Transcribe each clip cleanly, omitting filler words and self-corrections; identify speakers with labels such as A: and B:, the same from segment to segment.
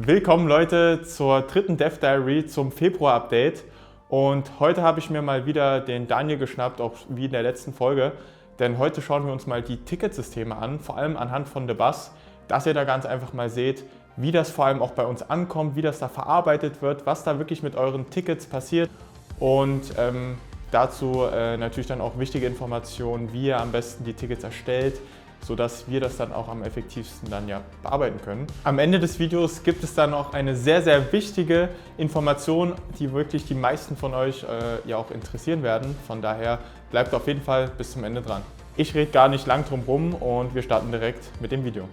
A: Willkommen Leute zur dritten Dev Diary zum Februar-Update. Und heute habe ich mir mal wieder den Daniel geschnappt, auch wie in der letzten Folge. Denn heute schauen wir uns mal die Ticketsysteme an, vor allem anhand von The Buzz, dass ihr da ganz einfach mal seht, wie das vor allem auch bei uns ankommt, wie das da verarbeitet wird, was da wirklich mit euren Tickets passiert. Und dazu natürlich dann auch wichtige Informationen, wie ihr am besten die Tickets erstellt, sodass wir das dann auch am effektivsten dann ja bearbeiten können. Am Ende des Videos gibt es dann noch eine sehr, sehr wichtige Information, die wirklich die meisten von euch ja auch interessieren werden. Von daher bleibt auf jeden Fall bis zum Ende dran. Ich rede gar nicht lang drum rum und wir starten direkt mit dem Video.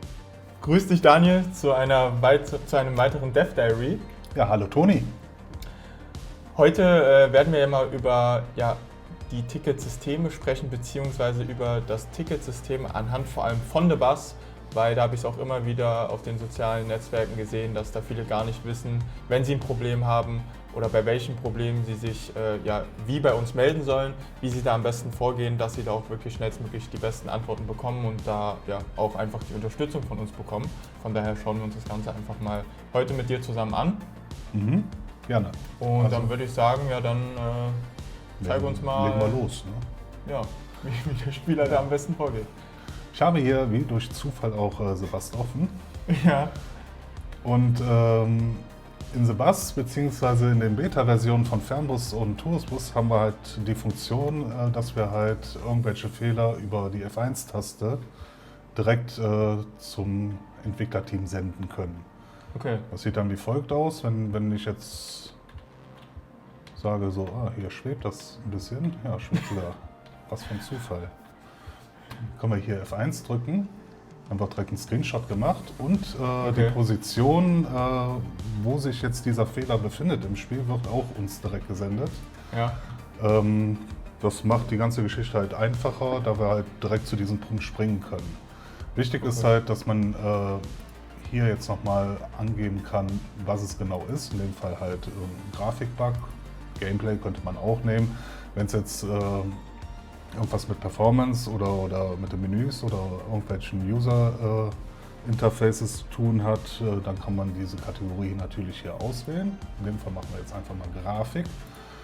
A: Grüß dich Daniel zu einem weiteren Dev Diary.
B: Ja, hallo Toni.
A: Heute werden wir ja mal über die Ticketsysteme sprechen, beziehungsweise über das Ticketsystem anhand vor allem von The Buzz, weil da habe ich es auch immer wieder auf den sozialen Netzwerken gesehen, dass da viele gar nicht wissen, wenn sie ein Problem haben oder bei welchen Problemen sie sich wie bei uns melden sollen, wie sie da am besten vorgehen, dass sie da auch wirklich schnellstmöglich die besten Antworten bekommen und da auch einfach die Unterstützung von uns bekommen. Von daher schauen wir uns das Ganze einfach mal heute mit dir zusammen an.
B: Gerne.
A: Und
B: Also,
A: dann würde ich sagen, zeig uns mal,
B: legen wir los. Ne?
A: Ja, wie der Spieler da am besten vorgeht.
B: Ich habe hier wie durch Zufall auch The Buzz offen.
A: Ja.
B: Und in The Buzz bzw. in den Beta-Versionen von Fernbus und Tourismus haben wir halt die Funktion, dass wir halt irgendwelche Fehler über die F1-Taste direkt zum Entwicklerteam senden können.
A: Okay.
B: Das sieht dann wie folgt aus, wenn ich jetzt sage so, hier schwebt das ein bisschen, ja, schwebt sogar, was für ein Zufall. Können wir hier F1 drücken, haben wir direkt einen Screenshot gemacht und die Position, wo sich jetzt dieser Fehler befindet im Spiel, wird auch uns direkt gesendet.
A: Ja.
B: Das macht die ganze Geschichte halt einfacher, da wir halt direkt zu diesem Punkt springen können. Wichtig ist halt, dass man hier jetzt nochmal angeben kann, was es genau ist, in dem Fall halt ein Grafikbug. Gameplay könnte man auch nehmen. Wenn es jetzt irgendwas mit Performance oder mit den Menüs oder irgendwelchen User-Interfaces zu tun hat, dann kann man diese Kategorie natürlich hier auswählen. In dem Fall machen wir jetzt einfach mal Grafik.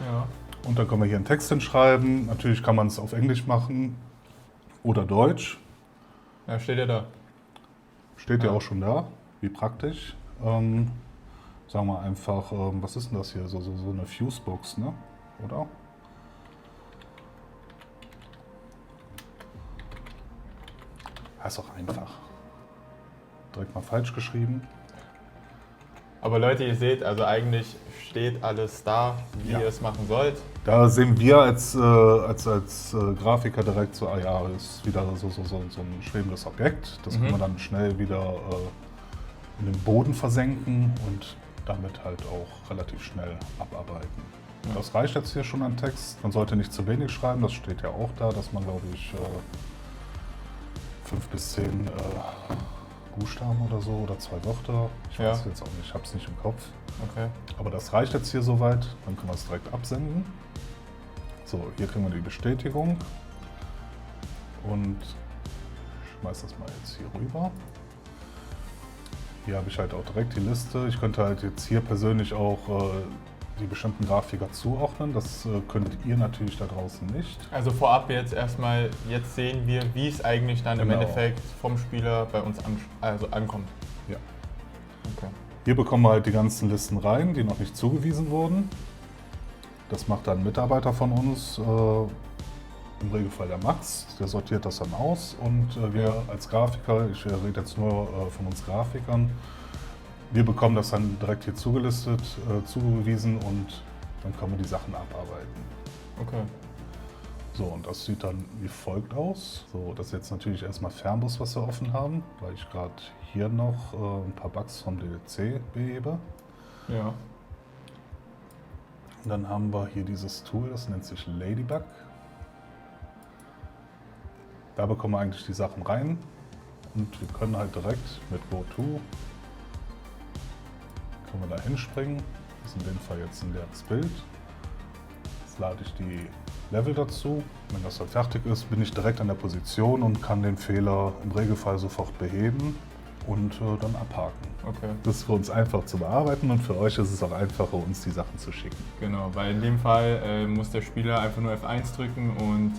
A: Ja.
B: Und dann können wir hier einen Text hinschreiben. Natürlich kann man es auf Englisch machen oder Deutsch.
A: Ja, steht ja da.
B: Steht ja auch schon da, wie praktisch. Sagen wir einfach, was ist denn das hier? So eine Fusebox, ne? Oder? Das ist doch einfach. Direkt mal falsch geschrieben.
A: Aber Leute, ihr seht, also eigentlich steht alles da, wie ihr es machen sollt.
B: Da sehen wir als Grafiker direkt so, ja, ist wieder so ein schwebendes Objekt. Das können wir dann schnell wieder in den Boden versenken und damit halt auch relativ schnell abarbeiten. Ja. Das reicht jetzt hier schon an Text. Man sollte nicht zu wenig schreiben, das steht ja auch da, dass man, glaube ich, 5 bis 10 Buchstaben oder so oder 2 Wörter. Ich weiß jetzt auch nicht, ich habe es nicht im Kopf.
A: Okay.
B: Aber das reicht jetzt hier soweit, dann können wir es direkt absenden. So, hier kriegen wir die Bestätigung und ich schmeiß das mal jetzt hier rüber. Hier habe ich halt auch direkt die Liste. Ich könnte halt jetzt hier persönlich auch die bestimmten Grafiker zuordnen. Das könnt ihr natürlich da draußen nicht.
A: Also vorab jetzt erstmal, jetzt sehen wir, wie es eigentlich dann im Endeffekt vom Spieler bei uns ankommt.
B: Ja.
A: Okay.
B: Hier bekommen wir halt die ganzen Listen rein, die noch nicht zugewiesen wurden. Das macht dann ein Mitarbeiter von uns, im Regelfall der Max, der sortiert das dann aus und wir als Grafiker, ich rede jetzt nur von uns Grafikern, wir bekommen das dann direkt hier zugelistet, zugewiesen und dann können wir die Sachen abarbeiten.
A: Okay.
B: So, und das sieht dann wie folgt aus. So, das ist jetzt natürlich erstmal Fernbus, was wir offen haben, weil ich gerade hier noch ein paar Bugs vom DDC behebe.
A: Ja.
B: Und dann haben wir hier dieses Tool, das nennt sich Ladybug. Da bekommen wir eigentlich die Sachen rein und wir können halt direkt mit GoTo können wir da hinspringen. Das ist in dem Fall jetzt ein leeres Bild. Jetzt lade ich die Level dazu. Wenn das dann fertig ist, bin ich direkt an der Position und kann den Fehler im Regelfall sofort beheben. und dann abhaken.
A: Okay.
B: Das ist für uns einfach zu bearbeiten und für euch ist es auch einfacher, uns die Sachen zu schicken.
A: Genau, weil in dem Fall muss der Spieler einfach nur F1 drücken und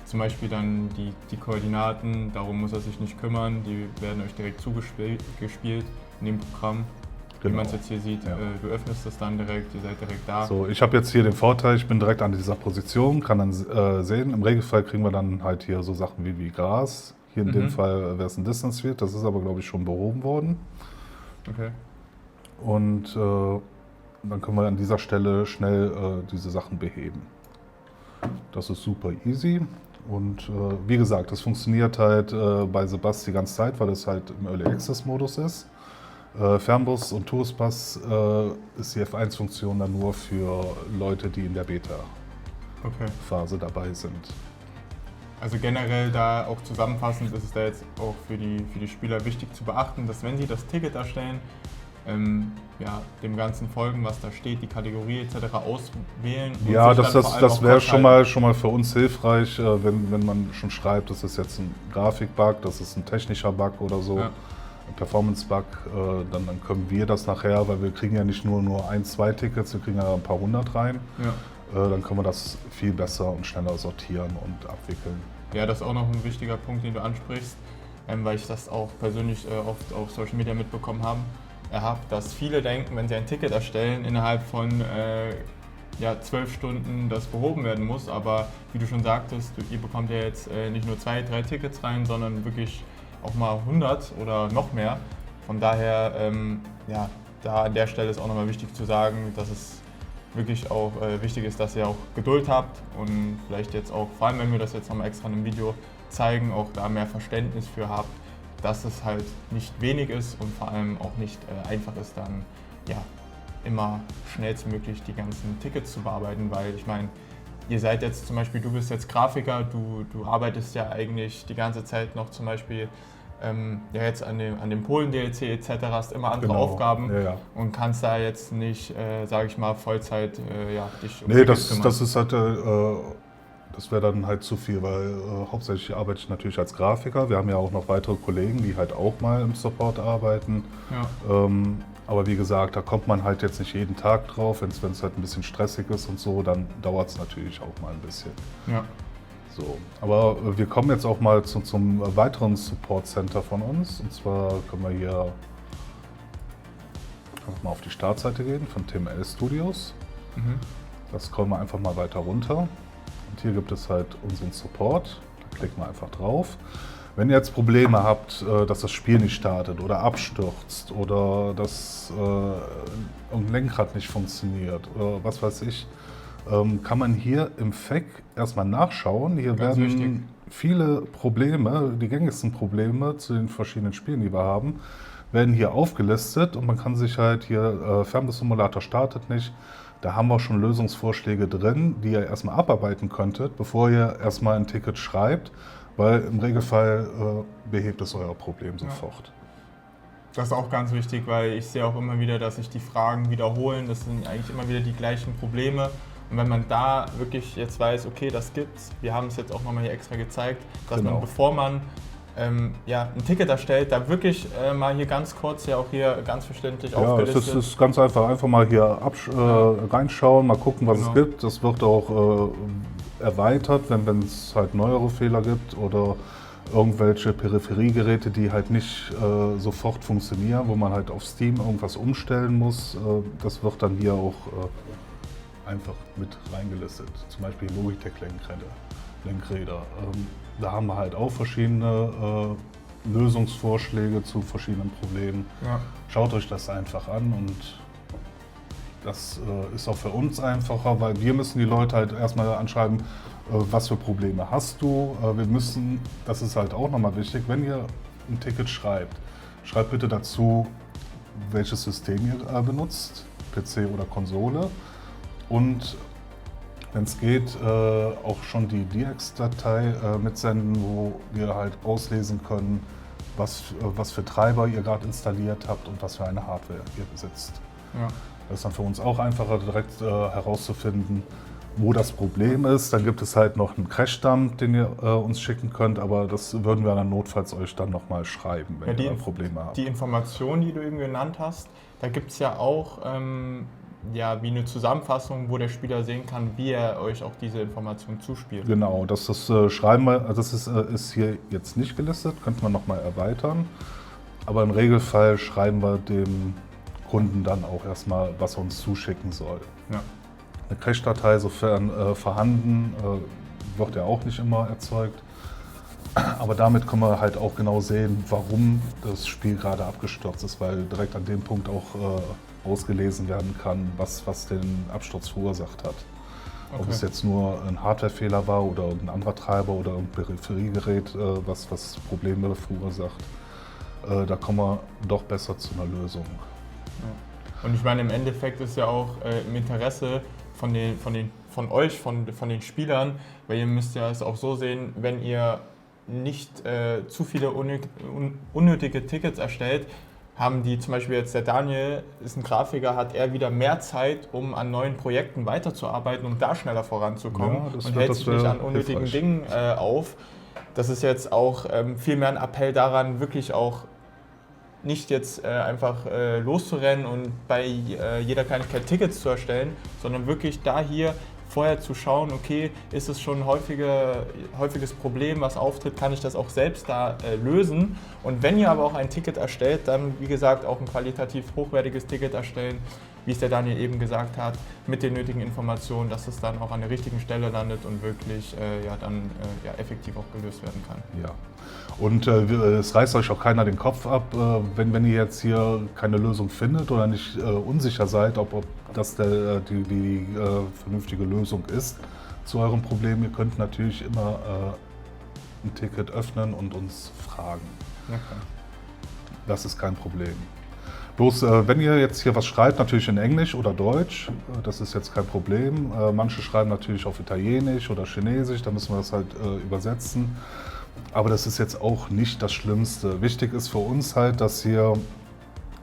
A: zum Beispiel dann die Koordinaten, darum muss er sich nicht kümmern, die werden euch direkt zugespielt in dem Programm. Wie man es jetzt hier sieht, du öffnest das dann direkt, ihr seid direkt da.
B: So, ich habe jetzt hier den Vorteil, ich bin direkt an dieser Position, kann dann sehen, im Regelfall kriegen wir dann halt hier so Sachen wie Gras. Hier in dem Fall wäre es ein Distance Field, das ist aber glaube ich schon behoben worden.
A: Okay.
B: Und dann können wir an dieser Stelle schnell diese Sachen beheben. Das ist super easy. Und wie gesagt, das funktioniert halt bei Sebast die ganze Zeit, weil es halt im Early Access Modus ist. Fernbus und Touristbus ist die F1-Funktion dann nur für Leute, die in der Beta-Phase dabei sind.
A: Also generell da auch zusammenfassend ist es da jetzt auch für die Spieler wichtig zu beachten, dass wenn sie das Ticket erstellen, dem Ganzen folgen, was da steht, die Kategorie etc. auswählen. Und
B: ja,
A: sich
B: das wäre schon mal für uns hilfreich, wenn man schon schreibt, das ist jetzt ein Grafikbug, das ist ein technischer Bug oder so. Ja. Performance-Bug, dann können wir das nachher, weil wir kriegen ja nicht nur 1, 2 Tickets, wir kriegen ja ein paar 100 rein. Ja. Dann können wir das viel besser und schneller sortieren und abwickeln.
A: Ja, das ist auch noch ein wichtiger Punkt, den du ansprichst, weil ich das auch persönlich oft auf Social Media mitbekommen habe, dass viele denken, wenn sie ein Ticket erstellen, innerhalb von 12 Stunden das behoben werden muss. Aber wie du schon sagtest, ihr bekommt ja jetzt nicht nur 2, 3 Tickets rein, sondern wirklich auch mal 100 oder noch mehr. Von daher, da an der Stelle ist auch nochmal wichtig zu sagen, dass es wirklich auch wichtig ist, dass ihr auch Geduld habt und vielleicht jetzt auch, vor allem wenn wir das jetzt nochmal extra in einem Video zeigen, auch da mehr Verständnis für habt, dass es halt nicht wenig ist und vor allem auch nicht einfach ist, dann immer schnellstmöglich die ganzen Tickets zu bearbeiten, weil ich meine, ihr seid jetzt zum Beispiel, du bist jetzt Grafiker, du arbeitest ja eigentlich die ganze Zeit noch zum Beispiel jetzt an dem Polen-DLC etc. hast immer andere Aufgaben und kannst da jetzt nicht, sage ich mal, Vollzeit dich um Tickets kümmern.
B: Das ist halt, das wäre dann halt zu viel, weil hauptsächlich arbeite ich natürlich als Grafiker. Wir haben ja auch noch weitere Kollegen, die halt auch mal im Support arbeiten. Ja. Aber wie gesagt, da kommt man halt jetzt nicht jeden Tag drauf. Wenn es halt ein bisschen stressig ist und so, dann dauert es natürlich auch mal ein bisschen. Ja. So. Aber wir kommen jetzt auch mal zum weiteren Support Center von uns. Und zwar können wir hier einfach mal auf die Startseite gehen von TML Studios. Das scrollen wir einfach mal weiter runter. Und hier gibt es halt unseren Support. Da klicken wir einfach drauf. Wenn ihr jetzt Probleme habt, dass das Spiel nicht startet oder abstürzt oder dass ein Lenkrad nicht funktioniert oder was weiß ich, kann man hier im FAQ erstmal nachschauen. Hier werden viele Probleme, die gängigsten Probleme zu den verschiedenen Spielen, die wir haben, werden hier aufgelistet und man kann sich halt hier, Fernbus-Simulator startet nicht, da haben wir schon Lösungsvorschläge drin, die ihr erstmal abarbeiten könntet, bevor ihr erstmal ein Ticket schreibt, weil im Regelfall behebt es euer Problem sofort.
A: Das ist auch ganz wichtig, weil ich sehe auch immer wieder, dass sich die Fragen wiederholen, das sind eigentlich immer wieder die gleichen Probleme. Und wenn man da wirklich jetzt weiß, okay, das gibt's, wir haben es jetzt auch nochmal hier extra gezeigt, dass man, bevor man ein Ticket erstellt, da wirklich mal hier ganz kurz, auch hier ganz verständlich aufgelistet.
B: Ja, es ist ganz einfach mal hier reinschauen, mal gucken, was es gibt. Das wird auch erweitert, wenn es halt neuere Fehler gibt oder irgendwelche Peripheriegeräte, die halt nicht sofort funktionieren, wo man halt auf Steam irgendwas umstellen muss. Das wird dann hier auch einfach mit reingelistet. Zum Beispiel Logitech-Lenkräder. Da haben wir halt auch verschiedene Lösungsvorschläge zu verschiedenen Problemen. Ja. Schaut euch das einfach an und das ist auch für uns einfacher, weil wir müssen die Leute halt erstmal anschreiben, was für Probleme hast du. Wir müssen, das ist halt auch nochmal wichtig, wenn ihr ein Ticket schreibt, schreibt bitte dazu, welches System ihr benutzt, PC oder Konsole. Und wenn es geht, auch schon die DX-Datei mitsenden, wo wir halt auslesen können, was für Treiber ihr gerade installiert habt und was für eine Hardware ihr besitzt. Ja. Das ist dann für uns auch einfacher, direkt herauszufinden, wo das Problem ist. Dann gibt es halt noch einen Crash-Dump, den ihr uns schicken könnt, aber das würden wir dann notfalls euch dann nochmal schreiben, wenn ihr Probleme habt.
A: Die Informationen, die du eben genannt hast, da gibt es ja auch wie eine Zusammenfassung, wo der Spieler sehen kann, wie er euch auch diese Informationen zuspielt.
B: Genau, das schreiben wir, also das ist hier jetzt nicht gelistet, könnte man nochmal erweitern, aber im Regelfall schreiben wir dem Kunden dann auch erstmal, was er uns zuschicken soll.
A: Ja.
B: Eine Cache-Datei, sofern vorhanden, wird ja auch nicht immer erzeugt. Aber damit können wir halt auch genau sehen, warum das Spiel gerade abgestürzt ist, weil direkt an dem Punkt auch ausgelesen werden kann, was den Absturz verursacht hat. Okay. Ob es jetzt nur ein Hardwarefehler war oder ein anderer Treiber oder ein Peripheriegerät, was Probleme verursacht. Da kommen wir doch besser zu einer Lösung.
A: Ja. Und ich meine, im Endeffekt ist ja auch im Interesse von den Spielern, weil ihr müsst ja es auch so sehen, wenn ihr nicht zu viele unnötige Tickets erstellt, haben die zum Beispiel jetzt der Daniel, ist ein Grafiker, hat er wieder mehr Zeit, um an neuen Projekten weiterzuarbeiten, um da schneller voranzukommen und hält sich nicht an unnötigen Dingen auf. Das ist jetzt auch viel mehr ein Appell daran, wirklich auch nicht jetzt einfach loszurennen und bei jeder Kleinigkeit Tickets zu erstellen, sondern wirklich da hier vorher zu schauen, okay, ist es schon ein häufiges Problem, was auftritt, kann ich das auch selbst da lösen. Und wenn ihr aber auch ein Ticket erstellt, dann wie gesagt auch ein qualitativ hochwertiges Ticket erstellen, wie es der Daniel eben gesagt hat, mit den nötigen Informationen, dass es dann auch an der richtigen Stelle landet und wirklich effektiv auch gelöst werden kann.
B: Ja. Und es reißt euch auch keiner den Kopf ab, wenn ihr jetzt hier keine Lösung findet oder nicht unsicher seid, ob das die vernünftige Lösung ist zu eurem Problem. Ihr könnt natürlich immer ein Ticket öffnen und uns fragen. Okay. Das ist kein Problem. Bloß, wenn ihr jetzt hier was schreibt, natürlich in Englisch oder Deutsch, das ist jetzt kein Problem. Manche schreiben natürlich auf Italienisch oder Chinesisch, da müssen wir das halt übersetzen. Aber das ist jetzt auch nicht das Schlimmste. Wichtig ist für uns halt, dass ihr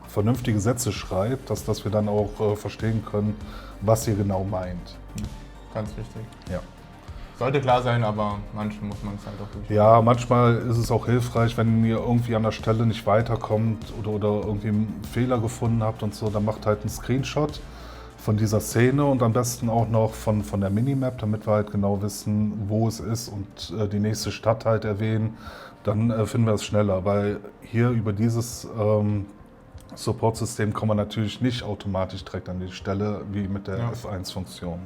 B: vernünftige Sätze schreibt, dass wir dann auch verstehen können, was ihr genau meint.
A: Ganz wichtig.
B: Ja.
A: Sollte klar sein, aber manchmal muss man es halt auch durch.
B: Ja, manchmal ist es auch hilfreich, wenn ihr irgendwie an der Stelle nicht weiterkommt oder irgendwie einen Fehler gefunden habt und so, dann macht halt einen Screenshot von dieser Szene und am besten auch noch von der Minimap, damit wir halt genau wissen, wo es ist und die nächste Stadt halt erwähnen. Dann finden wir es schneller, weil hier über dieses Support-System kommen wir natürlich nicht automatisch direkt an die Stelle wie mit der F1-Funktion.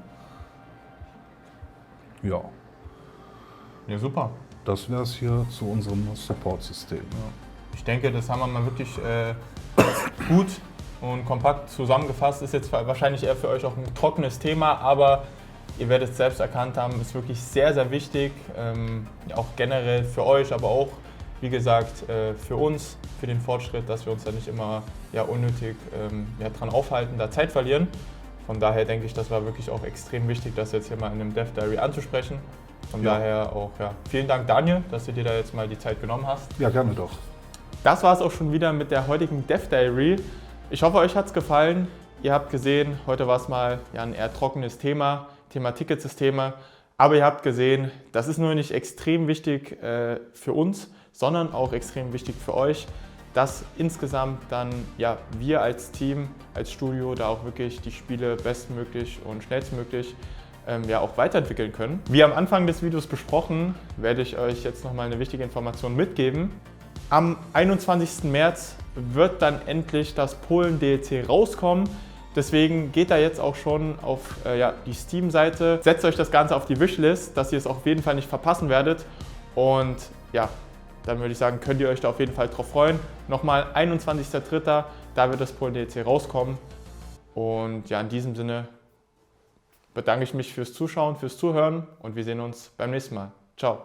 B: Ja.
A: Ja, super.
B: Das wäre es hier zu unserem Support-System. Ja.
A: Ich denke, das haben wir mal wirklich gut und kompakt zusammengefasst. Ist jetzt wahrscheinlich eher für euch auch ein trockenes Thema, aber ihr werdet es selbst erkannt haben, ist wirklich sehr, sehr wichtig. Auch generell für euch, aber auch, wie gesagt, für uns, für den Fortschritt, dass wir uns da nicht immer unnötig dran aufhalten, da Zeit verlieren. Von daher denke ich, das war wirklich auch extrem wichtig, das jetzt hier mal in einem Dev Diary anzusprechen. Von daher auch, vielen Dank Daniel, dass du dir da jetzt mal die Zeit genommen hast.
B: Ja, gerne doch.
A: Das war es auch schon wieder mit der heutigen Dev Diary. Ich hoffe, euch hat es gefallen. Ihr habt gesehen, heute war es mal ein eher trockenes Thema Ticketsysteme. Aber ihr habt gesehen, das ist nur nicht extrem wichtig für uns, sondern auch extrem wichtig für euch, dass insgesamt dann wir als Team, als Studio da auch wirklich die Spiele bestmöglich und schnellstmöglich auch weiterentwickeln können. Wie am Anfang des Videos besprochen, werde ich euch jetzt nochmal eine wichtige Information mitgeben. Am 21. März wird dann endlich das Polen-DLC rauskommen. Deswegen geht da jetzt auch schon auf die Steam-Seite. Setzt euch das Ganze auf die Wishlist, dass ihr es auf jeden Fall nicht verpassen werdet. Und dann würde ich sagen, könnt ihr euch da auf jeden Fall drauf freuen. Nochmal 21.03., da wird das Polen-DLC rauskommen. Und in diesem Sinne bedanke ich mich fürs Zuschauen, fürs Zuhören und wir sehen uns beim nächsten Mal. Ciao.